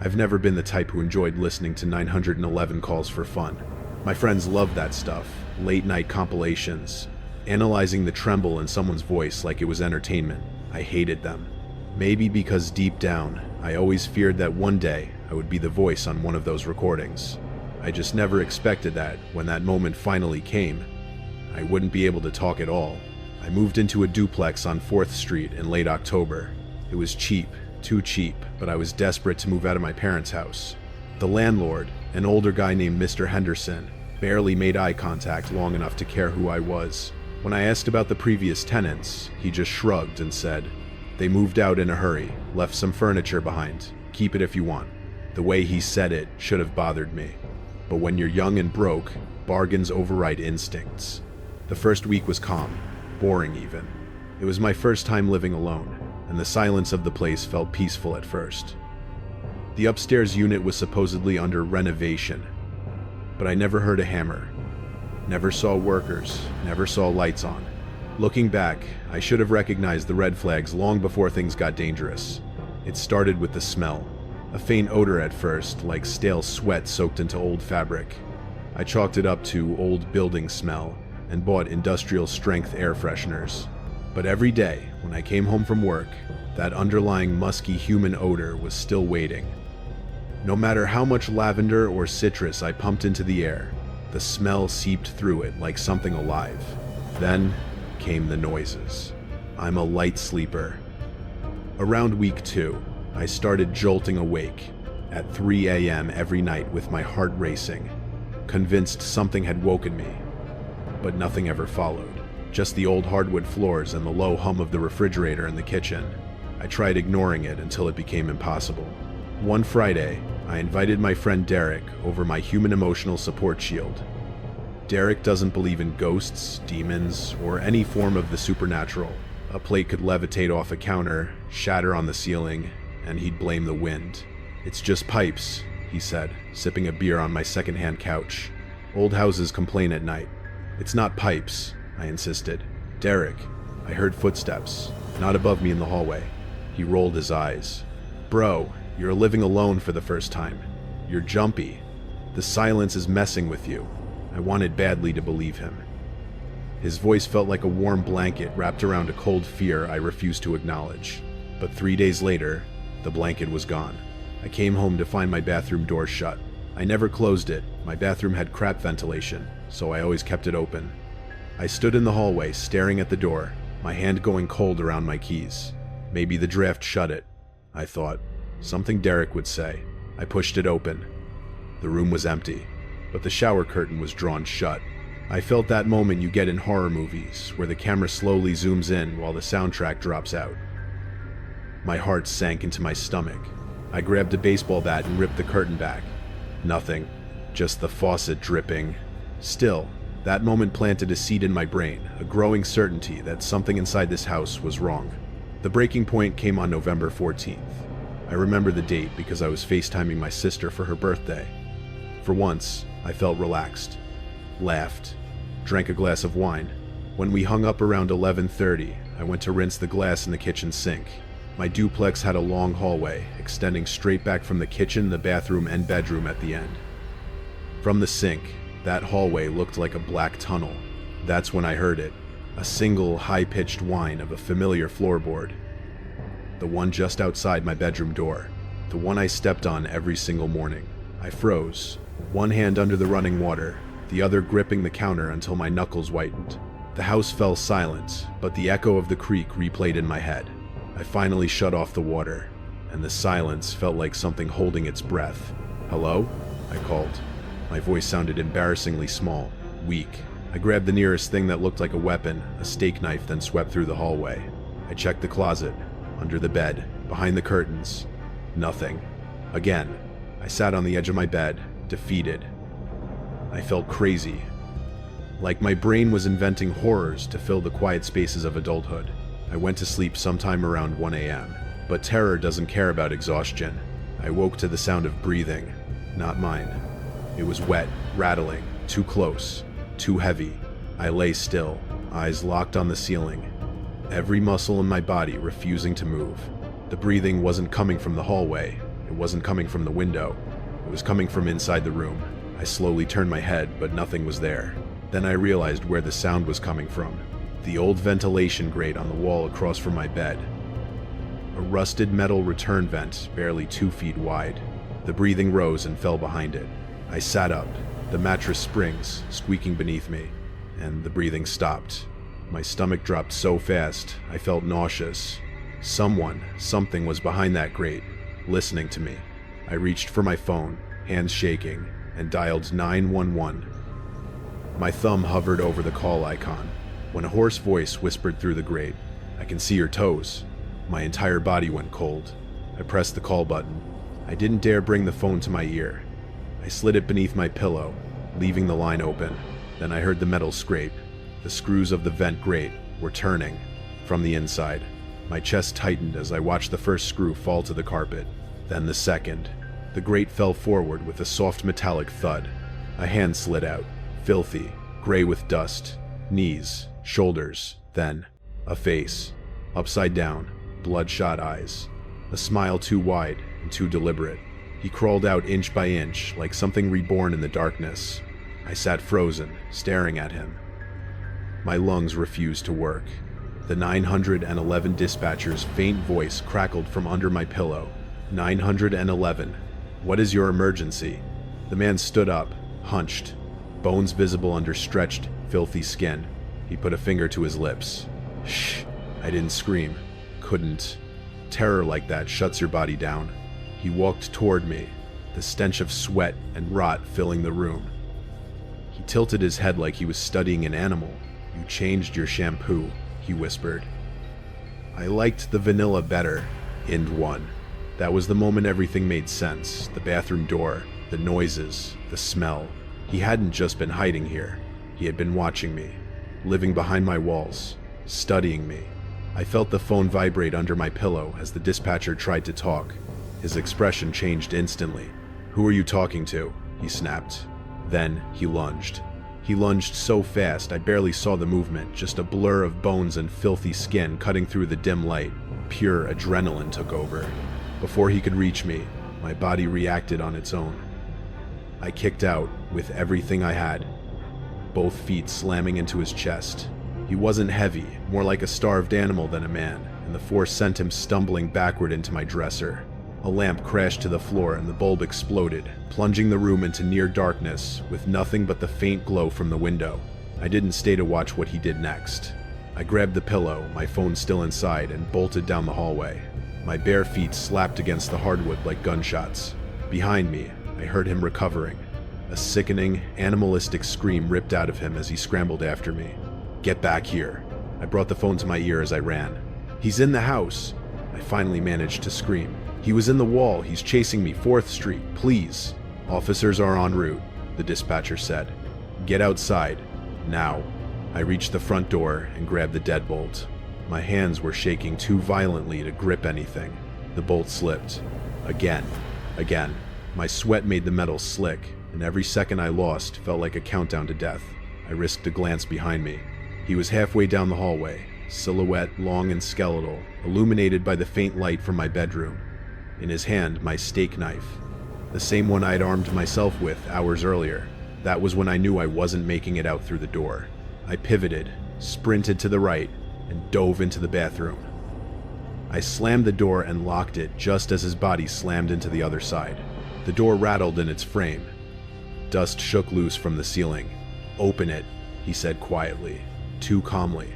I've never been the type who enjoyed listening to 911 calls for fun. My friends loved that stuff, late-night compilations, analyzing the tremble in someone's voice like it was entertainment. I hated them. Maybe because deep down, I always feared that one day I would be the voice on one of those recordings. I just never expected that, when that moment finally came, I wouldn't be able to talk at all. I moved into a duplex on 4th Street in late October. It was cheap, too cheap, but I was desperate to move out of my parents' house. The landlord, an older guy named Mr. Henderson, barely made eye contact long enough to care who I was. When I asked about the previous tenants, he just shrugged and said, "They moved out in a hurry, left some furniture behind. Keep it if you want." The way he said it should have bothered me. But when you're young and broke, bargains override instincts. The first week was calm, boring even. It was my first time living alone, and the silence of the place felt peaceful at first. The upstairs unit was supposedly under renovation, but I never heard a hammer. Never saw workers, never saw lights on. Looking back, I should have recognized the red flags long before things got dangerous. It started with the smell. A faint odor at first, like stale sweat soaked into old fabric. I chalked it up to old building smell and bought industrial-strength air fresheners. But every day, when I came home from work, that underlying musky human odor was still waiting. No matter how much lavender or citrus I pumped into the air, the smell seeped through it like something alive. Then came the noises. I'm a light sleeper. Around week 2, I started jolting awake at 3 a.m. every night with my heart racing, convinced something had woken me. But nothing ever followed. Just the old hardwood floors and the low hum of the refrigerator in the kitchen. I tried ignoring it until it became impossible. One Friday, I invited my friend Derek over my human emotional support shield. Derek doesn't believe in ghosts, demons, or any form of the supernatural. A plate could levitate off a counter, shatter on the ceiling, and he'd blame the wind. "It's just pipes," he said, sipping a beer on my secondhand couch. "Old houses complain at night." "It's not pipes," I insisted. "Derek, I heard footsteps, not above me in the hallway." He rolled his eyes. "Bro, you're living alone for the first time. You're jumpy. The silence is messing with you." I wanted badly to believe him. His voice felt like a warm blanket wrapped around a cold fear I refused to acknowledge. But 3 days later, the blanket was gone. I came home to find my bathroom door shut. I never closed it. My bathroom had crap ventilation, so I always kept it open. I stood in the hallway, staring at the door, my hand going cold around my keys. Maybe the draft shut it, I thought. Something Derek would say. I pushed it open. The room was empty, but the shower curtain was drawn shut. I felt that moment you get in horror movies, where the camera slowly zooms in while the soundtrack drops out. My heart sank into my stomach. I grabbed a baseball bat and ripped the curtain back. Nothing, just the faucet dripping. Still, that moment planted a seed in my brain, a growing certainty that something inside this house was wrong. The breaking point came on November 14th. I remember the date because I was FaceTiming my sister for her birthday. For once, I felt relaxed, laughed, drank a glass of wine. When we hung up around 11:30, I went to rinse the glass in the kitchen sink. My duplex had a long hallway, extending straight back from the kitchen, the bathroom, and bedroom at the end. From the sink, that hallway looked like a black tunnel. That's when I heard it, a single high-pitched whine of a familiar floorboard. The one just outside my bedroom door, the one I stepped on every single morning. I froze, one hand under the running water, the other gripping the counter until my knuckles whitened. The house fell silent, but the echo of the creak replayed in my head. I finally shut off the water, and the silence felt like something holding its breath. "Hello?" I called. My voice sounded embarrassingly small, weak. I grabbed the nearest thing that looked like a weapon, a steak knife, then swept through the hallway. I checked the closet, under the bed, behind the curtains. Nothing. Again, I sat on the edge of my bed, defeated. I felt crazy, like my brain was inventing horrors to fill the quiet spaces of adulthood. I went to sleep sometime around 1 a.m., but terror doesn't care about exhaustion. I woke to the sound of breathing, not mine. It was wet, rattling, too close, too heavy. I lay still, eyes locked on the ceiling, every muscle in my body refusing to move. The breathing wasn't coming from the hallway, It wasn't coming from the window. It was coming from inside the room. I slowly turned my head, but nothing was there. Then I realized where the sound was coming from. The old ventilation grate on the wall across from my bed. A rusted metal return vent, barely 2 feet wide. The breathing rose and fell behind it. I sat up, the mattress springs squeaking beneath me, and the breathing stopped. My stomach dropped so fast, I felt nauseous. Something was behind that grate, listening to me. I reached for my phone, hands shaking, and dialed 911. My thumb hovered over the call icon, when a hoarse voice whispered through the grate, "I can see your toes." My entire body went cold. I pressed the call button. I didn't dare bring the phone to my ear. I slid it beneath my pillow, leaving the line open. Then I heard the metal scrape. The screws of the vent grate were turning from the inside. My chest tightened as I watched the first screw fall to the carpet. Then the second. The grate fell forward with a soft metallic thud. A hand slid out, filthy, gray with dust. Knees, shoulders, then a face. Upside down, bloodshot eyes. A smile too wide and too deliberate. He crawled out inch by inch, like something reborn in the darkness. I sat frozen, staring at him. My lungs refused to work. The 911 dispatcher's faint voice crackled from under my pillow. 911. What is your emergency? The man stood up, hunched, bones visible under stretched, filthy skin. He put a finger to his lips. Shh. I didn't scream. Couldn't. Terror like that shuts your body down. He walked toward me, the stench of sweat and rot filling the room. He tilted his head like he was studying an animal. "You changed your shampoo," he whispered. I liked the vanilla better. End 1. That was the moment everything made sense. The bathroom door, the noises, the smell. He hadn't just been hiding here. He had been watching me, living behind my walls, studying me. I felt the phone vibrate under my pillow as the dispatcher tried to talk. His expression changed instantly. "Who are you talking to?" he snapped. Then he lunged. He lunged so fast I barely saw the movement, just a blur of bones and filthy skin cutting through the dim light. Pure adrenaline took over. Before he could reach me, my body reacted on its own. I kicked out with everything I had, both feet slamming into his chest. He wasn't heavy, more like a starved animal than a man, and the force sent him stumbling backward into my dresser. A lamp crashed to the floor and the bulb exploded, plunging the room into near darkness with nothing but the faint glow from the window. I didn't stay to watch what he did next. I grabbed the pillow, my phone still inside, and bolted down the hallway. My bare feet slapped against the hardwood like gunshots. Behind me, I heard him recovering. A sickening, animalistic scream ripped out of him as he scrambled after me. "Get back here." I brought the phone to my ear as I ran. "He's in the house," I finally managed to scream. "He was in the wall. He's chasing me. 4th Street. Please." "Officers are en route," the dispatcher said. "Get outside. Now." I reached the front door and grabbed the deadbolt. My hands were shaking too violently to grip anything. The bolt slipped. Again. My sweat made the metal slick, and every second I lost felt like a countdown to death. I risked a glance behind me. He was halfway down the hallway, silhouette long and skeletal, illuminated by the faint light from my bedroom. In his hand, my steak knife. The same one I'd armed myself with hours earlier. That was when I knew I wasn't making it out through the door. I pivoted, sprinted to the right, and dove into the bathroom. I slammed the door and locked it just as his body slammed into the other side. The door rattled in its frame. Dust shook loose from the ceiling. "Open it," he said quietly, too calmly.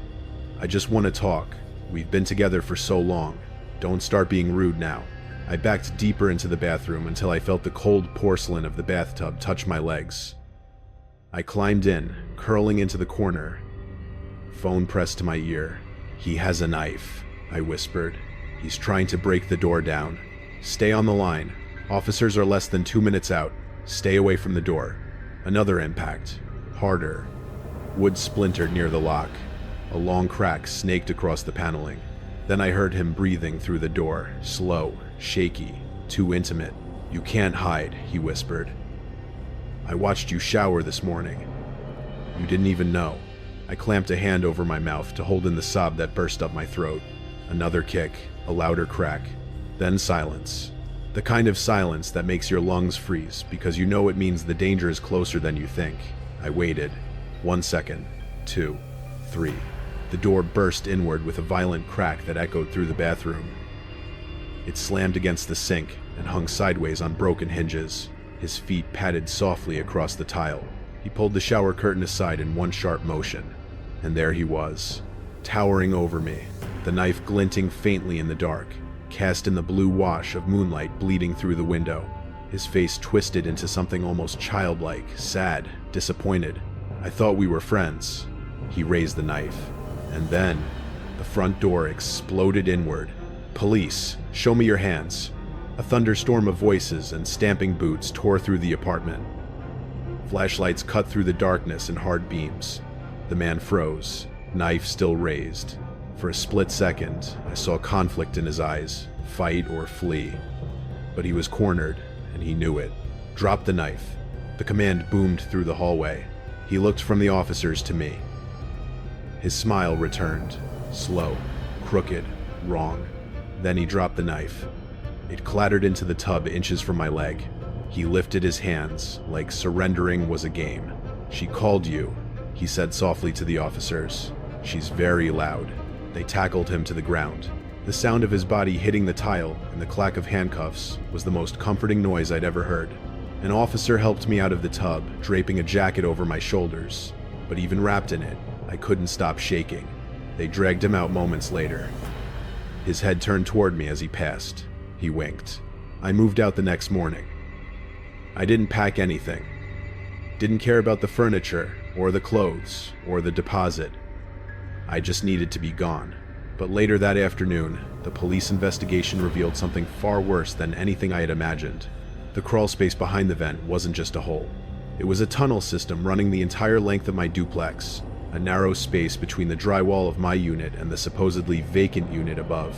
"I just want to talk. We've been together for so long. Don't start being rude now." I backed deeper into the bathroom until I felt the cold porcelain of the bathtub touch my legs. I climbed in, curling into the corner. Phone pressed to my ear. "He has a knife," I whispered. "He's trying to break the door down. Stay on the line. Officers are less than 2 minutes out. Stay away from the door." Another impact. Harder. Wood splintered near the lock. A long crack snaked across the paneling. Then I heard him breathing through the door, slow, shaky, too intimate. "You can't hide," he whispered. "I watched you shower this morning. You didn't even know." I clamped a hand over my mouth to hold in the sob that burst up my throat. Another kick, a louder crack, then silence. The kind of silence that makes your lungs freeze because you know it means the danger is closer than you think. I waited. 1 second. 2. 3. The door burst inward with a violent crack that echoed through the bathroom. It slammed against the sink and hung sideways on broken hinges. His feet padded softly across the tile. He pulled the shower curtain aside in one sharp motion, and there he was, towering over me, the knife glinting faintly in the dark, cast in the blue wash of moonlight bleeding through the window. His face twisted into something almost childlike, sad, disappointed. I thought we were friends. He raised the knife, and then the front door exploded inward. "Police, show me your hands." A thunderstorm of voices and stamping boots tore through the apartment. Flashlights cut through the darkness in hard beams. The man froze, knife still raised. For a split second, I saw conflict in his eyes, fight or flee. But he was cornered, and he knew it. "Drop the knife." The command boomed through the hallway. He looked from the officers to me. His smile returned, slow, crooked, wrong. Then he dropped the knife. It clattered into the tub inches from my leg. He lifted his hands, like surrendering was a game. "She called you," he said softly to the officers. "She's very loud." They tackled him to the ground. The sound of his body hitting the tile and the clack of handcuffs was the most comforting noise I'd ever heard. An officer helped me out of the tub, draping a jacket over my shoulders. But even wrapped in it, I couldn't stop shaking. They dragged him out moments later. His head turned toward me as he passed. He winked. I moved out the next morning. I didn't pack anything. Didn't care about the furniture, or the clothes, or the deposit. I just needed to be gone. But later that afternoon, the police investigation revealed something far worse than anything I had imagined. The crawl space behind the vent wasn't just a hole. It was a tunnel system running the entire length of my duplex, a narrow space between the drywall of my unit and the supposedly vacant unit above.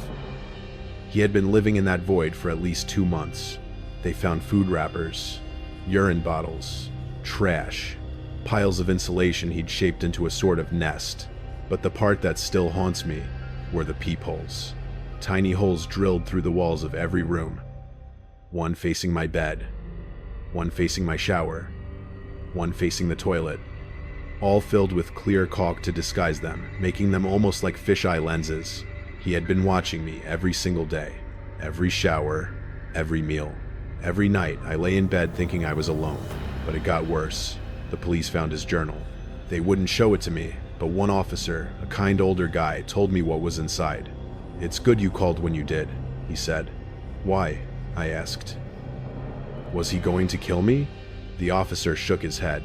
He had been living in that void for at least 2 months. They found food wrappers, urine bottles, trash, piles of insulation he'd shaped into a sort of nest. But the part that still haunts me were the peepholes. Tiny holes drilled through the walls of every room. One facing my bed, one facing my shower, one facing the toilet, all filled with clear caulk to disguise them, making them almost like fisheye lenses. He had been watching me every single day, every shower, every meal. Every night, I lay in bed thinking I was alone, but it got worse. The police found his journal. They wouldn't show it to me, but one officer, a kind older guy, told me what was inside. "It's good you called when you did," he said. "Why?" I asked. Was he going to kill me? The officer shook his head.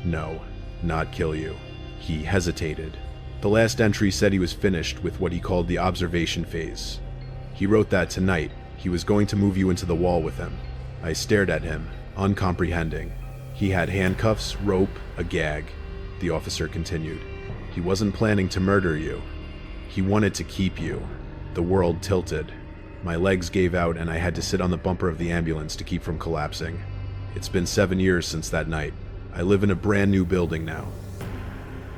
"No, not kill you." He hesitated. The last entry said he was finished with what he called the observation phase. He wrote that tonight he was going to move you into the wall with him. I stared at him, uncomprehending. He had handcuffs, rope, a gag. The officer continued. He wasn't planning to murder you. He wanted to keep you. The world tilted. My legs gave out and I had to sit on the bumper of the ambulance to keep from collapsing. It's been 7 years since that night. I live in a brand new building now.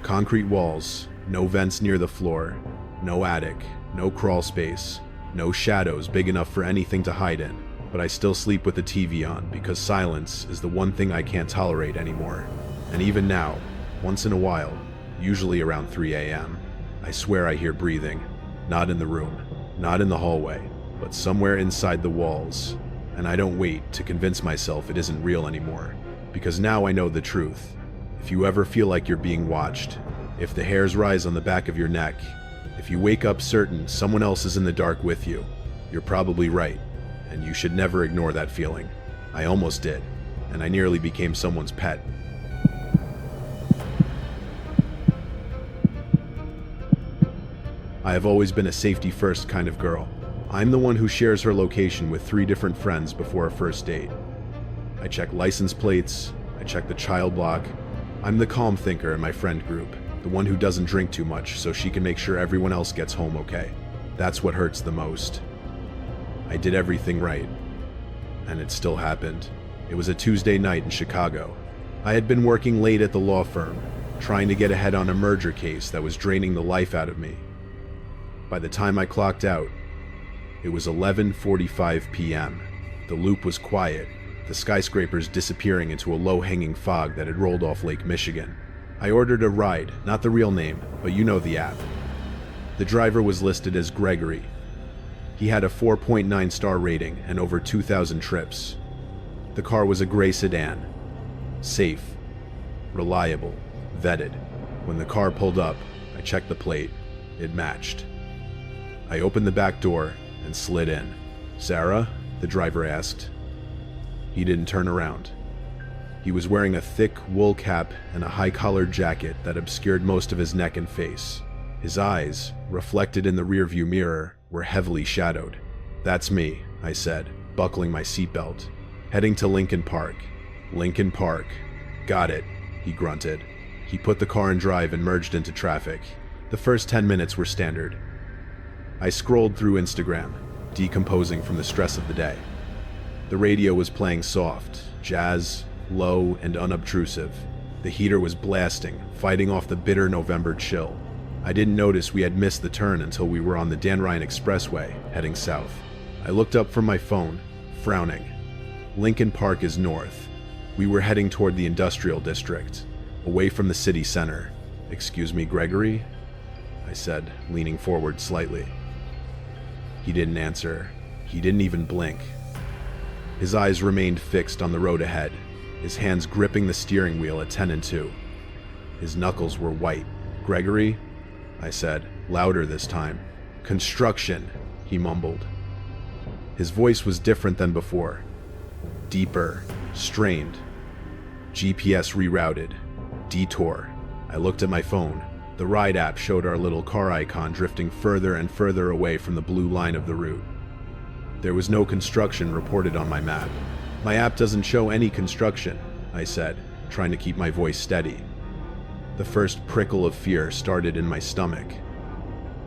Concrete walls, no vents near the floor, no attic, no crawl space, no shadows big enough for anything to hide in. But I still sleep with the TV on because silence is the one thing I can't tolerate anymore. And even now, once in a while, usually around 3 a.m., I swear I hear breathing. Not in the room, not in the hallway, but somewhere inside the walls. And I don't wait to convince myself it isn't real anymore. Because now I know the truth. If you ever feel like you're being watched, if the hairs rise on the back of your neck, if you wake up certain someone else is in the dark with you, you're probably right. And you should never ignore that feeling. I almost did, and I nearly became someone's pet. I have always been a safety-first kind of girl. I'm the one who shares her location with 3 different friends before a first date. I check license plates, I check the child block. I'm the calm thinker in my friend group, the one who doesn't drink too much so she can make sure everyone else gets home okay. That's what hurts the most. I did everything right, and it still happened. It was a Tuesday night in Chicago. I had been working late at the law firm, trying to get ahead on a murder case that was draining the life out of me. By the time I clocked out, it was 11:45 p.m. The The loop was quiet, the skyscrapers disappearing into a low-hanging fog that had rolled off Lake Michigan. I ordered a ride, not the real name, but you know the app. The driver was listed as Gregory. He had a 4.9-star rating and over 2,000 trips. The car was a gray sedan. Safe, reliable, vetted. When the car pulled up, I checked the plate. It matched. I opened the back door and slid in. "Sarah?" the driver asked. He didn't turn around. He was wearing a thick wool cap and a high-collared jacket that obscured most of his neck and face. His eyes, reflected in the rearview mirror, were heavily shadowed. "That's me," I said, buckling my seatbelt. "Heading to Lincoln Park." "Lincoln Park. Got it," he grunted. He put the car in drive and merged into traffic. The first 10 minutes were standard. I scrolled through Instagram, decomposing from the stress of the day. The radio was playing soft, jazz, low and unobtrusive. The heater was blasting, fighting off the bitter November chill. I didn't notice we had missed the turn until we were on the Dan Ryan Expressway, heading south. I looked up from my phone, frowning. Lincoln Park is north. We were heading toward the industrial district, away from the city center. "Excuse me, Gregory?" I said, leaning forward slightly. He didn't answer. He didn't even blink. His eyes remained fixed on the road ahead, his hands gripping the steering wheel at 10 and 2. His knuckles were white. "Gregory?" I said, louder this time. "Construction," he mumbled. His voice was different than before. Deeper, strained. GPS rerouted. Detour. I looked at my phone. The ride app showed our little car icon drifting further and further away from the blue line of the route. There was no construction reported on my map. "My app doesn't show any construction," I said, trying to keep my voice steady. The first prickle of fear started in my stomach.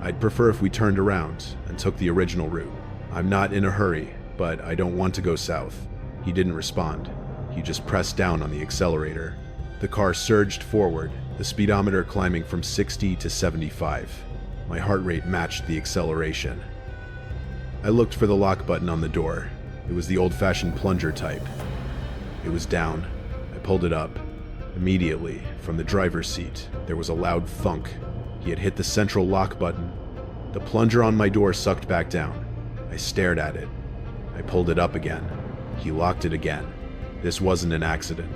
"I'd prefer if we turned around and took the original route. I'm not in a hurry, but I don't want to go south." He didn't respond. He just pressed down on the accelerator. The car surged forward, the speedometer climbing from 60 to 75. My heart rate matched the acceleration. I looked for the lock button on the door. It was the old-fashioned plunger type. It was down. I pulled it up. Immediately, from the driver's seat, there was a loud thunk. He had hit the central lock button. The plunger on my door sucked back down. I stared at it. I pulled it up again. He locked it again. This wasn't an accident.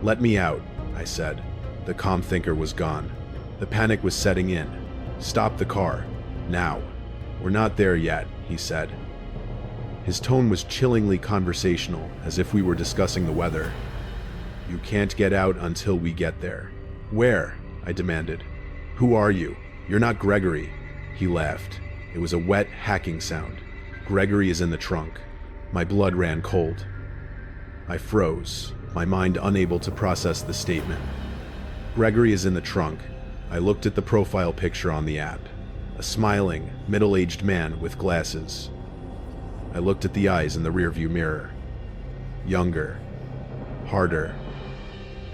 "Let me out," I said. The calm thinker was gone. The panic was setting in. "Stop the car. Now." "We're not there yet," he said. His tone was chillingly conversational, as if we were discussing the weather. "You can't get out until we get there." "Where?" I demanded. "Who are you? You're not Gregory." He laughed. It was a wet, hacking sound. "Gregory is in the trunk." My blood ran cold. I froze, my mind unable to process the statement. "Gregory is in the trunk." I looked at the profile picture on the app. A smiling, middle-aged man with glasses. I looked at the eyes in the rearview mirror. Younger, harder,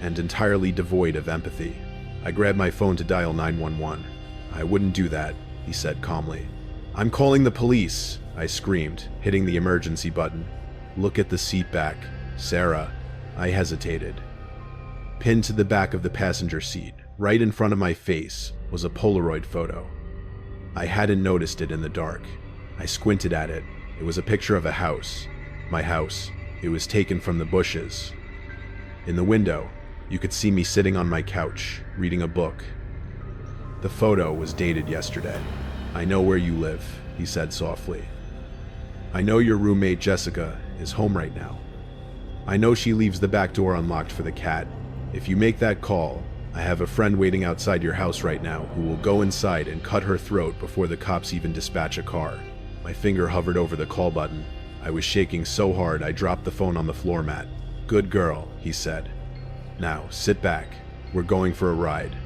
and entirely devoid of empathy. I grabbed my phone to dial 911. "I wouldn't do that," he said calmly. "I'm calling the police," I screamed, hitting the emergency button. "Look at the seat back, Sarah." I hesitated. Pinned to the back of the passenger seat, right in front of my face, was a Polaroid photo. I hadn't noticed it in the dark. I squinted at it. It was a picture of a house. My house. It was taken from the bushes. In the window, you could see me sitting on my couch, reading a book. The photo was dated yesterday. "I know where you live," he said softly. "I know your roommate Jessica is home right now. I know she leaves the back door unlocked for the cat. If you make that call, I have a friend waiting outside your house right now who will go inside and cut her throat before the cops even dispatch a car." My finger hovered over the call button. I was shaking so hard I dropped the phone on the floor mat. "Good girl," he said. "Now, sit back. We're going for a ride."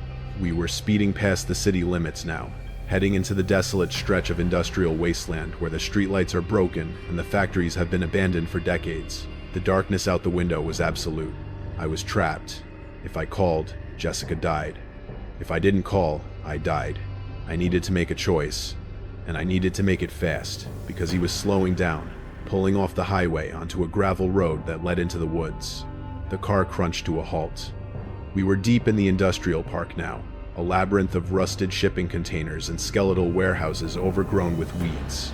We were speeding past the city limits now, heading into the desolate stretch of industrial wasteland where the streetlights are broken and the factories have been abandoned for decades. The darkness out the window was absolute. I was trapped. If I called, Jessica died. If I didn't call, I died. I needed to make a choice, and I needed to make it fast, because he was slowing down. pulling off the highway onto a gravel road that led into the woods. The car crunched to a halt. We were deep in the industrial park now, a labyrinth of rusted shipping containers and skeletal warehouses overgrown with weeds.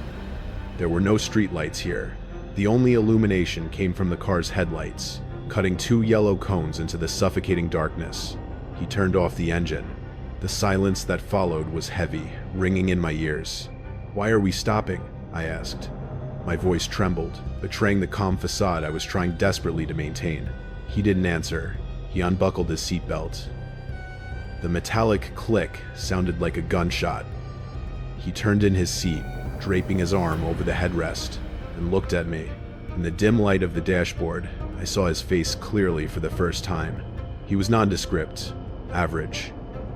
There were no streetlights here. The only illumination came from the car's headlights, cutting 2 yellow cones into the suffocating darkness. He turned off the engine. The silence that followed was heavy, ringing in my ears. "Why are we stopping?" I asked. My voice trembled, betraying the calm facade I was trying desperately to maintain. He didn't answer. He unbuckled his seatbelt. The metallic click sounded like a gunshot. He turned in his seat, draping his arm over the headrest, and looked at me. In the dim light of the dashboard, I saw his face clearly for the first time. He was nondescript, average,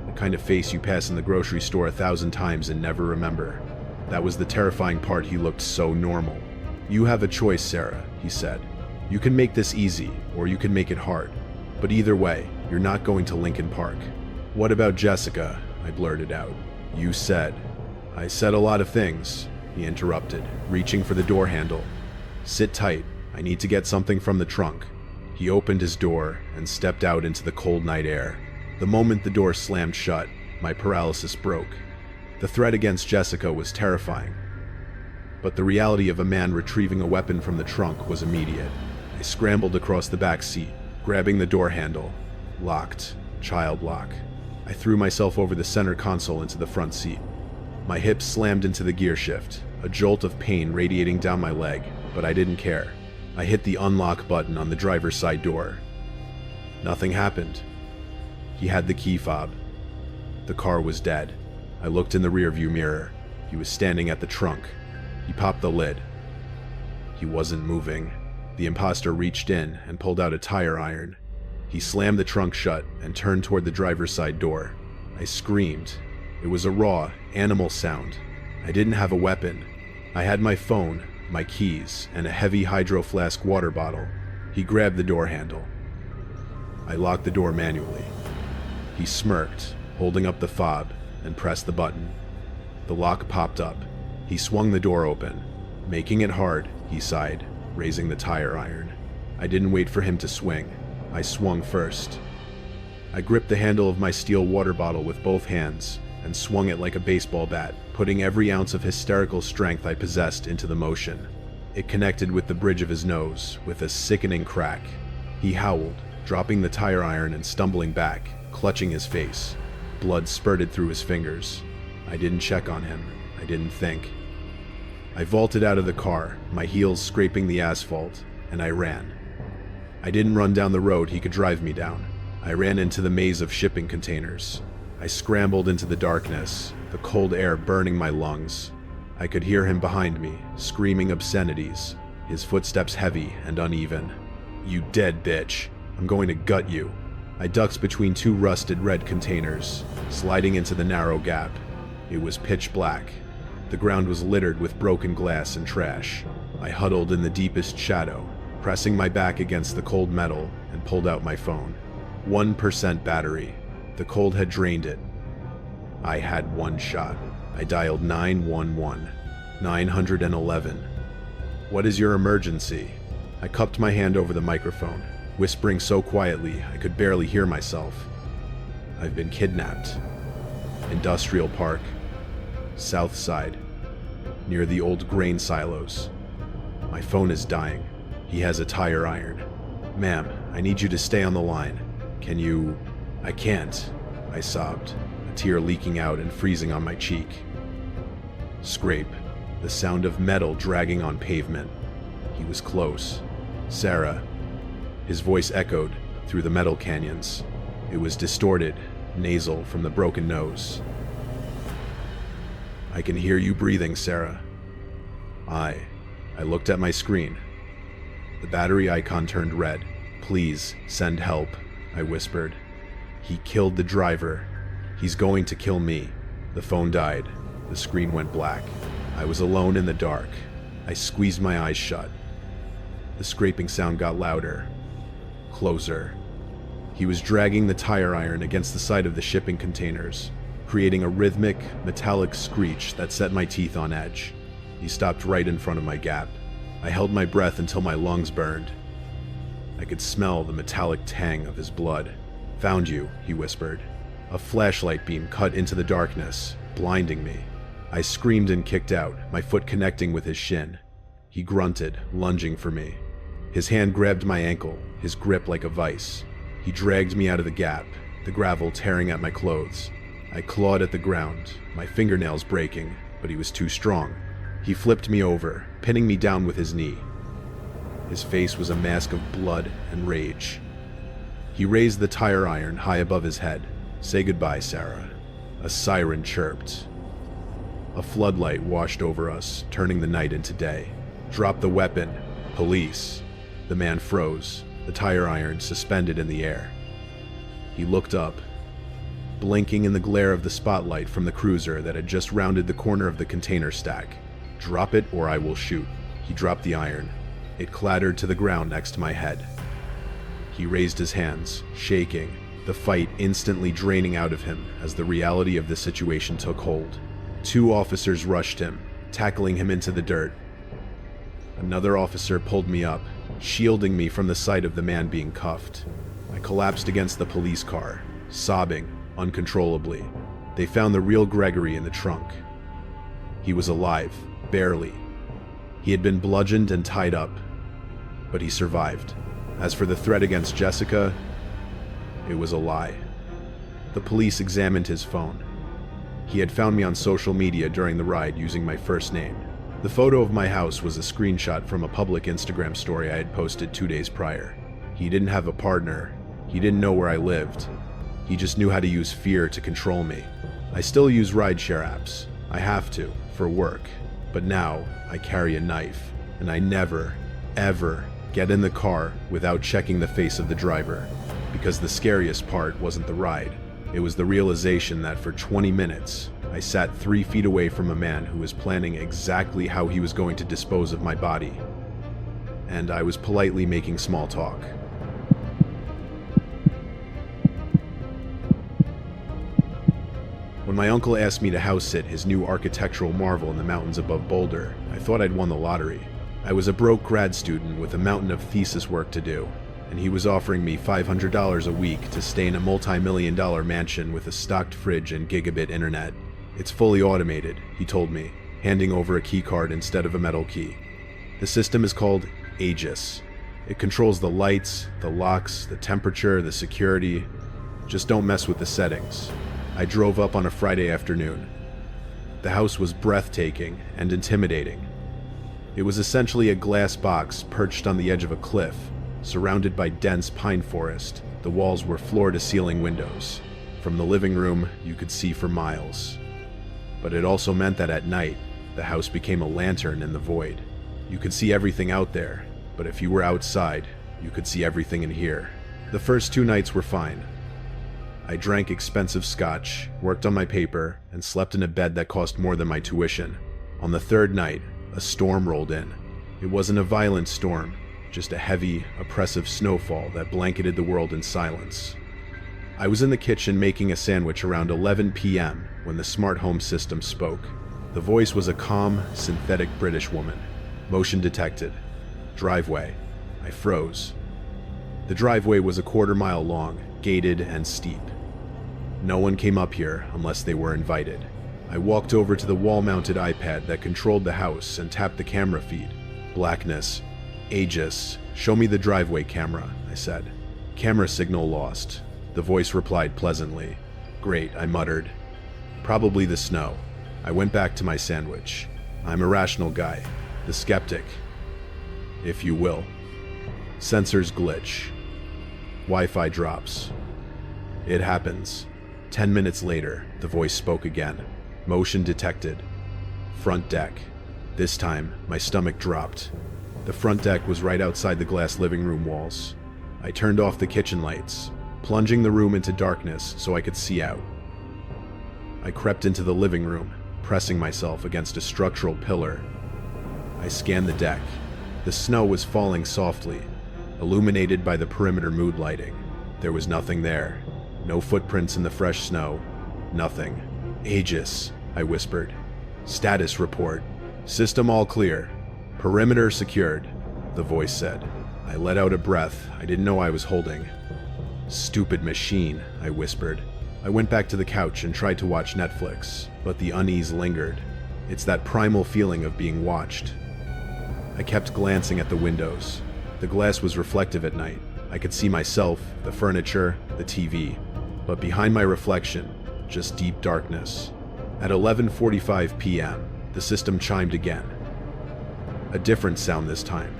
the kind of face you pass in the grocery store 1,000 times and never remember. That was the terrifying part. He looked so normal. "You have a choice, Sarah," he said. "You can make this easy, or you can make it hard. But either way, you're not going to Lincoln Park." "What about Jessica?" I blurted out. "You said." "I said a lot of things," he interrupted, reaching for the door handle. "Sit tight. I need to get something from the trunk." He opened his door and stepped out into the cold night air. The moment the door slammed shut, my paralysis broke. The threat against Jessica was terrifying, but the reality of a man retrieving a weapon from the trunk was immediate. I scrambled across the back seat, grabbing the door handle. Locked. Child lock. I threw myself over the center console into the front seat. My hips slammed into the gear shift, a jolt of pain radiating down my leg, but I didn't care. I hit the unlock button on the driver's side door. Nothing happened. He had the key fob. The car was dead. I looked in the rearview mirror. He was standing at the trunk. He popped the lid. He wasn't moving. The imposter reached in and pulled out a tire iron. He slammed the trunk shut and turned toward the driver's side door. I screamed. It was a raw, animal sound. I didn't have a weapon. I had my phone, my keys, and a heavy hydro flask water bottle. He grabbed the door handle. I locked the door manually. He smirked, holding up the fob, and pressed the button. The lock popped up. He swung the door open. "Making it hard," he sighed, raising the tire iron. I didn't wait for him to swing. I swung first. I gripped the handle of my steel water bottle with both hands and swung it like a baseball bat, putting every ounce of hysterical strength I possessed into the motion. It connected with the bridge of his nose with a sickening crack. He howled, dropping the tire iron and stumbling back, clutching his face. Blood spurted through his fingers. I didn't check on him. I didn't think. I vaulted out of the car, my heels scraping the asphalt, and I ran. I didn't run down the road he could drive me down. I ran into the maze of shipping containers. I scrambled into the darkness, the cold air burning my lungs. I could hear him behind me, screaming obscenities, his footsteps heavy and uneven. "You dead bitch. I'm going to gut you." I ducked between 2 rusted red containers, sliding into the narrow gap. It was pitch black. The ground was littered with broken glass and trash. I huddled in the deepest shadow, pressing my back against the cold metal, and pulled out my phone. 1% battery. The cold had drained it. I had one shot. I dialed 911. 911. "What is your emergency?" I cupped my hand over the microphone, whispering so quietly I could barely hear myself. "I've been kidnapped. Industrial Park. South Side. Near the old grain silos. My phone is dying. He has a tire iron. Ma'am, I need you to stay on the line. Can you—" "I can't," I sobbed, a tear leaking out and freezing on my cheek. Scrape. The sound of metal dragging on pavement. He was close. "Sarah." His voice echoed through the metal canyons. It was distorted, nasal from the broken nose. "I can hear you breathing, Sarah." I looked at my screen. The battery icon turned red. "Please, send help," I whispered. "He killed the driver. He's going to kill me." The phone died. The screen went black. I was alone in the dark. I squeezed my eyes shut. The scraping sound got louder. Closer. He was dragging the tire iron against the side of the shipping containers, creating a rhythmic, metallic screech that set my teeth on edge. He stopped right in front of my gap. I held my breath until my lungs burned. I could smell the metallic tang of his blood. "Found you," he whispered. A flashlight beam cut into the darkness, blinding me. I screamed and kicked out, my foot connecting with his shin. He grunted, lunging for me. His hand grabbed my ankle, his grip like a vice. He dragged me out of the gap, the gravel tearing at my clothes. I clawed at the ground, my fingernails breaking, but he was too strong. He flipped me over, pinning me down with his knee. His face was a mask of blood and rage. He raised the tire iron high above his head. "Say goodbye, Sarah." A siren chirped. A floodlight washed over us, turning the night into day. "Drop the weapon. Police." The man froze, the tire iron suspended in the air. He looked up, blinking in the glare of the spotlight from the cruiser that had just rounded the corner of the container stack. "Drop it or I will shoot." He dropped the iron. It clattered to the ground next to my head. He raised his hands, shaking, the fight instantly draining out of him as the reality of the situation took hold. 2 officers rushed him, tackling him into the dirt. Another officer pulled me up, shielding me from the sight of the man being cuffed. I collapsed against the police car, sobbing uncontrollably. They found the real Gregory in the trunk. He was alive, barely. He had been bludgeoned and tied up, but he survived. As for the threat against Jessica, it was a lie. The police examined his phone. He had found me on social media during the ride using my first name. The photo of my house was a screenshot from a public Instagram story I had posted 2 days prior. He didn't have a partner. He didn't know where I lived. He just knew how to use fear to control me. I still use rideshare apps. I have to, for work. But now, I carry a knife, and I never, ever get in the car without checking the face of the driver. Because the scariest part wasn't the ride. It was the realization that for 20 minutes, I sat 3 feet away from a man who was planning exactly how he was going to dispose of my body. And I was politely making small talk. When my uncle asked me to house sit his new architectural marvel in the mountains above Boulder, I thought I'd won the lottery. I was a broke grad student with a mountain of thesis work to do, and he was offering me $500 a week to stay in a multi-million-dollar mansion with a stocked fridge and gigabit internet. "It's fully automated," he told me, handing over a key card instead of a metal key. "The system is called Aegis. It controls the lights, the locks, the temperature, the security. Just don't mess with the settings." I drove up on a Friday afternoon. The house was breathtaking and intimidating. It was essentially a glass box perched on the edge of a cliff, surrounded by dense pine forest. The walls were floor-to-ceiling windows. From the living room, you could see for miles. But it also meant that at night, the house became a lantern in the void. You could see everything out there, but if you were outside, you could see everything in here. The first 2 nights were fine. I drank expensive scotch, worked on my paper, and slept in a bed that cost more than my tuition. On the 3rd night, a storm rolled in. It wasn't a violent storm, just a heavy, oppressive snowfall that blanketed the world in silence. I was in the kitchen making a sandwich around 11 p.m. when the smart home system spoke. The voice was a calm, synthetic British woman. Motion detected. Driveway. I froze. The driveway was a 1/4 mile long, gated and steep. No one came up here unless they were invited. I walked over to the wall-mounted iPad that controlled the house and tapped the camera feed. Blackness. Aegis. "Show me the driveway camera," I said. "Camera signal lost." The voice replied pleasantly. "Great," I muttered. "Probably the snow." I went back to my sandwich. I'm a rational guy. The skeptic, if you will. Sensors glitch. Wi-Fi drops. It happens. 10 minutes later, the voice spoke again. Motion detected. Front deck. This time, my stomach dropped. The front deck was right outside the glass living room walls. I turned off the kitchen lights, plunging the room into darkness so I could see out. I crept into the living room, pressing myself against a structural pillar. I scanned the deck. The snow was falling softly, illuminated by the perimeter mood lighting. There was nothing there. No footprints in the fresh snow. Nothing. "Aegis," I whispered. "Status report. System all clear." "Perimeter secured," the voice said. I let out a breath I didn't know I was holding. "Stupid machine," I whispered. I went back to the couch and tried to watch Netflix, but the unease lingered. It's that primal feeling of being watched. I kept glancing at the windows. The glass was reflective at night. I could see myself, the furniture, the TV. But behind my reflection, just deep darkness. At 11:45 p.m., the system chimed again. A different sound this time.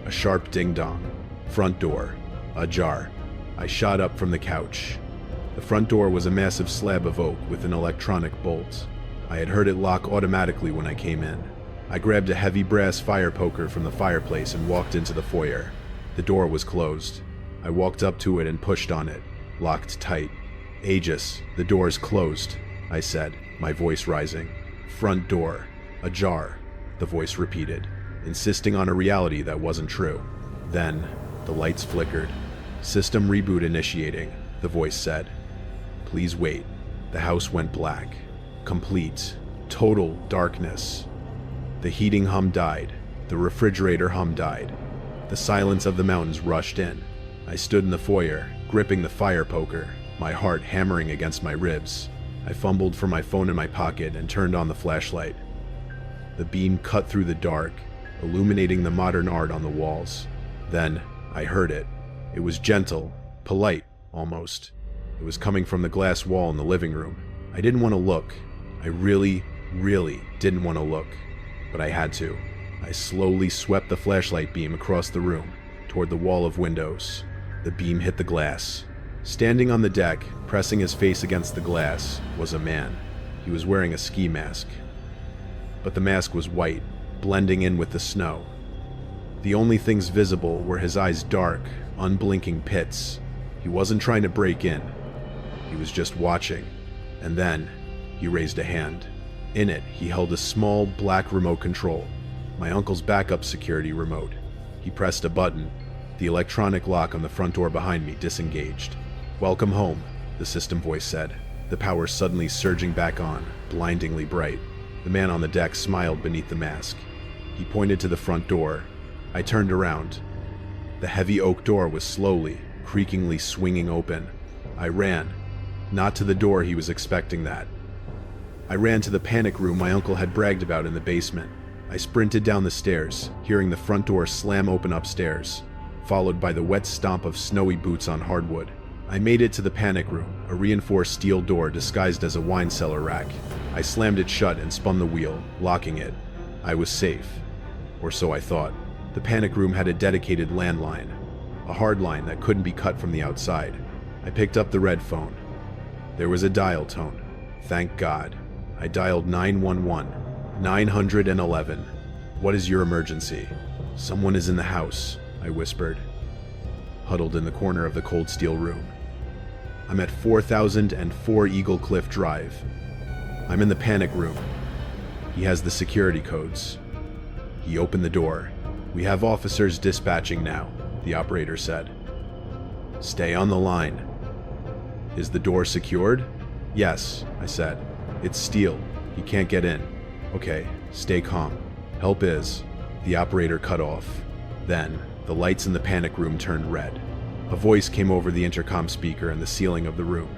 A sharp ding-dong. Front door. Ajar. I shot up from the couch. The front door was a massive slab of oak with an electronic bolt. I had heard it lock automatically when I came in. I grabbed a heavy brass fire poker from the fireplace and walked into the foyer. The door was closed. I walked up to it and pushed on it, locked tight. "Aegis, the door's closed," I said, my voice rising. "Front door. Ajar," the voice repeated, insisting on a reality that wasn't true. Then, the lights flickered. "System reboot initiating," the voice said. "Please wait." The house went black. Complete, total darkness. The heating hum died. The refrigerator hum died. The silence of the mountains rushed in. I stood in the foyer, gripping the fire poker, my heart hammering against my ribs. I fumbled for my phone in my pocket and turned on the flashlight. The beam cut through the dark, illuminating the modern art on the walls. Then, I heard it. It was gentle, polite, almost. It was coming from the glass wall in the living room. I didn't want to look. I really didn't want to look. But I had to. I slowly swept the flashlight beam across the room, toward the wall of windows. The beam hit the glass. Standing on the deck, pressing his face against the glass, was a man. He was wearing a ski mask. But the mask was white, blending in with the snow. The only things visible were his eyes' dark, unblinking pits. He wasn't trying to break in. He was just watching. And then, he raised a hand. In it, he held a small, black remote control. My uncle's backup security remote. He pressed a button. The electronic lock on the front door behind me disengaged. "Welcome home," the system voice said, the power suddenly surging back on, blindingly bright. The man on the deck smiled beneath the mask. He pointed to the front door. I turned around. The heavy oak door was slowly, creakingly swinging open. I ran. Not to the door he was expecting that. I ran to the panic room my uncle had bragged about in the basement. I sprinted down the stairs, hearing the front door slam open upstairs, followed by the wet stomp of snowy boots on hardwood. I made it to the panic room, a reinforced steel door disguised as a wine cellar rack. I slammed it shut and spun the wheel, locking it. I was safe. Or so I thought. The panic room had a dedicated landline, a hard line that couldn't be cut from the outside. I picked up the red phone. There was a dial tone. Thank God. I dialed 911. 911. "What is your emergency?" "Someone is in the house," I whispered, huddled in the corner of the cold steel room. "I'm at 4004 Eagle Cliff Drive. I'm in the panic room." He has the security codes. He opened the door. "We have officers dispatching now," the operator said. "Stay on the line." "Is the door secured?" "Yes," I said. "It's steel. He can't get in." "Okay, stay calm. Help is..." The operator cut off. Then, the lights in the panic room turned red. A voice came over the intercom speaker in the ceiling of the room.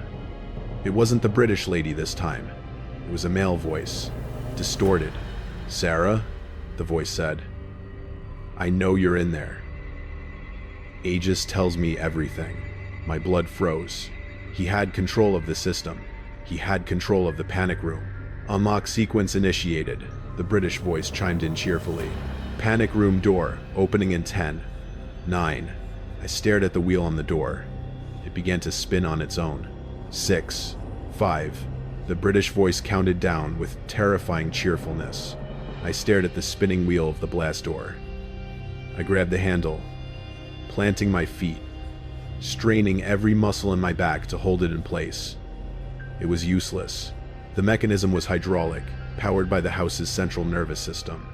It wasn't the British lady this time. It was a male voice, distorted. "Sarah?" the voice said. "I know you're in there." Aegis tells me everything. My blood froze. He had control of the system. He had control of the panic room. "Unlock sequence initiated," the British voice chimed in cheerfully. "Panic room door, opening in 10, 9. I stared at the wheel on the door. It began to spin on its own. 6, 5. The British voice counted down with terrifying cheerfulness. I stared at the spinning wheel of the blast door. I grabbed the handle, planting my feet, straining every muscle in my back to hold it in place. It was useless. The mechanism was hydraulic, powered by the house's central nervous system.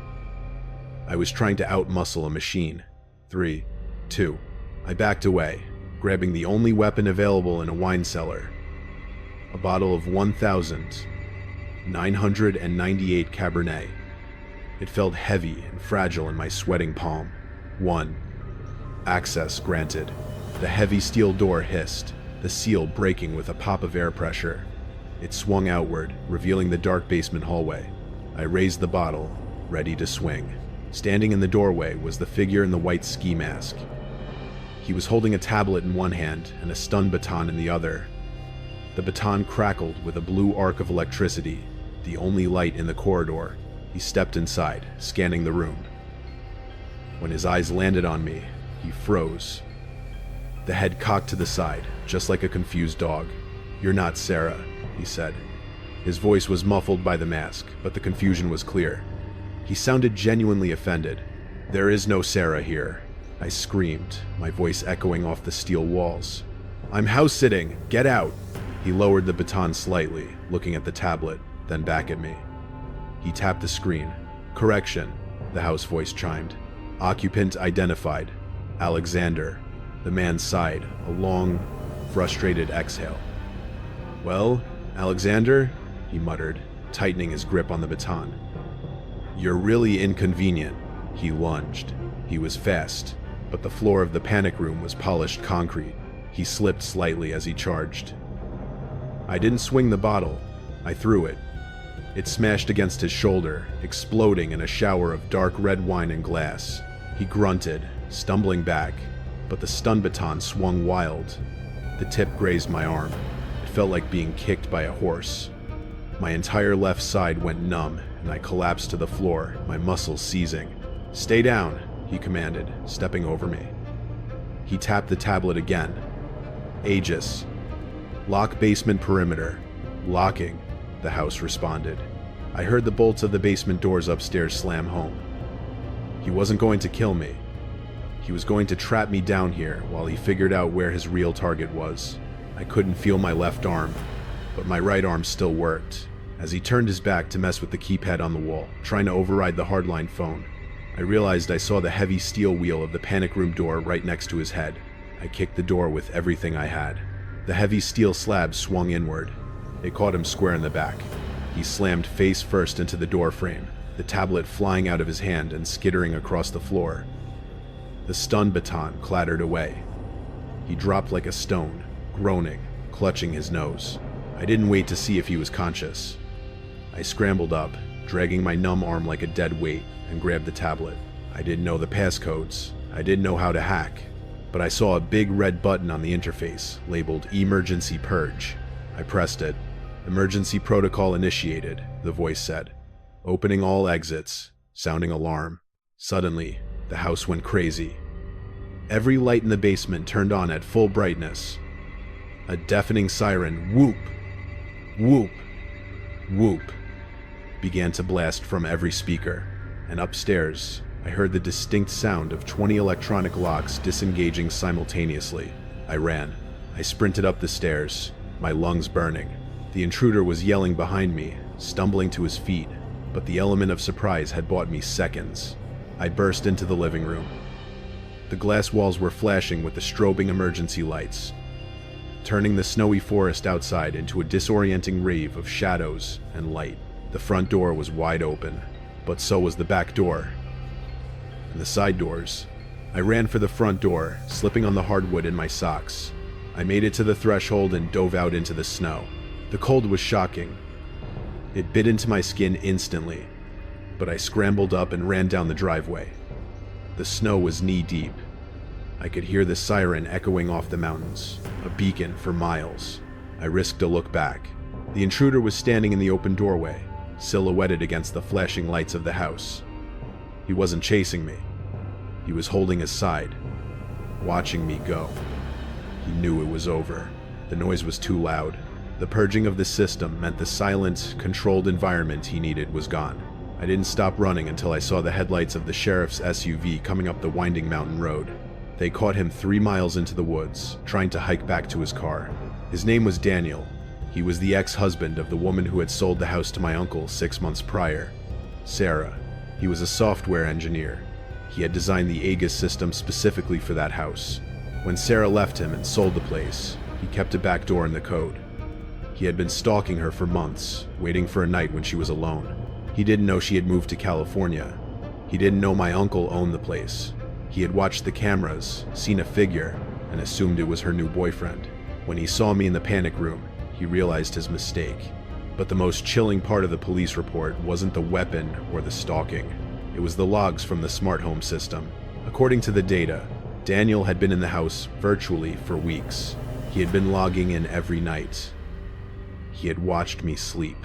I was trying to outmuscle a machine. 3, 2. I backed away, grabbing the only weapon available in a wine cellar. A bottle of 1,998 Cabernet. It felt heavy and fragile in my sweating palm. 1. Access granted. The heavy steel door hissed, the seal breaking with a pop of air pressure. It swung outward, revealing the dark basement hallway. I raised the bottle, ready to swing. Standing in the doorway was the figure in the white ski mask. He was holding a tablet in one hand and a stun baton in the other. The baton crackled with a blue arc of electricity, the only light in the corridor. He stepped inside, scanning the room. When his eyes landed on me, he froze. The head cocked to the side, just like a confused dog. "You're not Sarah," he said. His voice was muffled by the mask, but the confusion was clear. He sounded genuinely offended. "There is no Sarah here," I screamed, my voice echoing off the steel walls. "I'm house-sitting! Get out!" He lowered the baton slightly, looking at the tablet, then back at me. He tapped the screen. "Correction," the house voice chimed. "Occupant identified. Alexander." The man sighed, a long, frustrated exhale. "Well, Alexander," he muttered, tightening his grip on the baton. "You're really inconvenient." He lunged. He was fast, but the floor of the panic room was polished concrete. He slipped slightly as he charged. I didn't swing the bottle. I threw it. It smashed against his shoulder, exploding in a shower of dark red wine and glass. He grunted, stumbling back, but the stun baton swung wild. The tip grazed my arm. It felt like being kicked by a horse. My entire left side went numb, and I collapsed to the floor, my muscles seizing. "Stay down," he commanded, stepping over me. He tapped the tablet again. "Aegis. Lock basement perimeter." "Locking," the house responded. I heard the bolts of the basement doors upstairs slam home. He wasn't going to kill me. He was going to trap me down here while he figured out where his real target was. I couldn't feel my left arm, but my right arm still worked. As he turned his back to mess with the keypad on the wall, trying to override the hardline phone, I realized I saw the heavy steel wheel of the panic room door right next to his head. I kicked the door with everything I had. The heavy steel slab swung inward. It caught him square in the back. He slammed face first into the door frame, the tablet flying out of his hand and skittering across the floor. The stun baton clattered away. He dropped like a stone, groaning, clutching his nose. I didn't wait to see if he was conscious. I scrambled up, dragging my numb arm like a dead weight, and grabbed the tablet. I didn't know the passcodes. I didn't know how to hack. But I saw a big red button on the interface, labeled Emergency Purge. I pressed it. "Emergency protocol initiated," the voice said. "Opening all exits," sounding alarm. Suddenly, the house went crazy. Every light in the basement turned on at full brightness. A deafening siren, whoop, whoop, whoop, began to blast from every speaker. And upstairs, I heard the distinct sound of 20 electronic locks disengaging simultaneously. I ran. I sprinted up the stairs, my lungs burning. The intruder was yelling behind me, stumbling to his feet, but the element of surprise had bought me seconds. I burst into the living room. The glass walls were flashing with the strobing emergency lights, turning the snowy forest outside into a disorienting rave of shadows and light. The front door was wide open, but so was the back door and the side doors. I ran for the front door, slipping on the hardwood in my socks. I made it to the threshold and dove out into the snow. The cold was shocking. It bit into my skin instantly, but I scrambled up and ran down the driveway. The snow was knee-deep. I could hear the siren echoing off the mountains, a beacon for miles. I risked a look back. The intruder was standing in the open doorway, silhouetted against the flashing lights of the house. He wasn't chasing me. He was holding his side, watching me go. He knew it was over. The noise was too loud. The purging of the system meant the silent, controlled environment he needed was gone. I didn't stop running until I saw the headlights of the sheriff's SUV coming up the winding mountain road. They caught him 3 miles into the woods, trying to hike back to his car. His name was Daniel. He was the ex-husband of the woman who had sold the house to my uncle 6 months prior, Sarah. He was a software engineer. He had designed the Aegis system specifically for that house. When Sarah left him and sold the place, he kept a back door in the code. He had been stalking her for months, waiting for a night when she was alone. He didn't know she had moved to California. He didn't know my uncle owned the place. He had watched the cameras, seen a figure, and assumed it was her new boyfriend. When he saw me in the panic room, he realized his mistake. But the most chilling part of the police report wasn't the weapon or the stalking. It was the logs from the smart home system. According to the data, Daniel had been in the house virtually for weeks. He had been logging in every night. He had watched me sleep.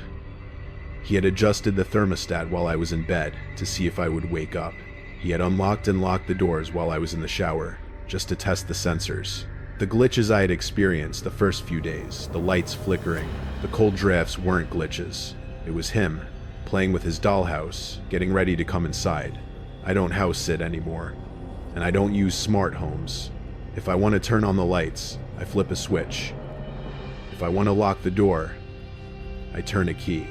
He had adjusted the thermostat while I was in bed to see if I would wake up. He had unlocked and locked the doors while I was in the shower, just to test the sensors. The glitches I had experienced the first few days, the lights flickering, the cold drafts weren't glitches. It was him, playing with his dollhouse, getting ready to come inside. I don't house sit anymore, and I don't use smart homes. If I want to turn on the lights, I flip a switch. If I want to lock the door, I turn a key.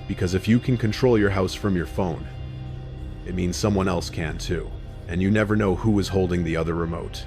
Because if you can control your house from your phone, it means someone else can too, and you never know who is holding the other remote.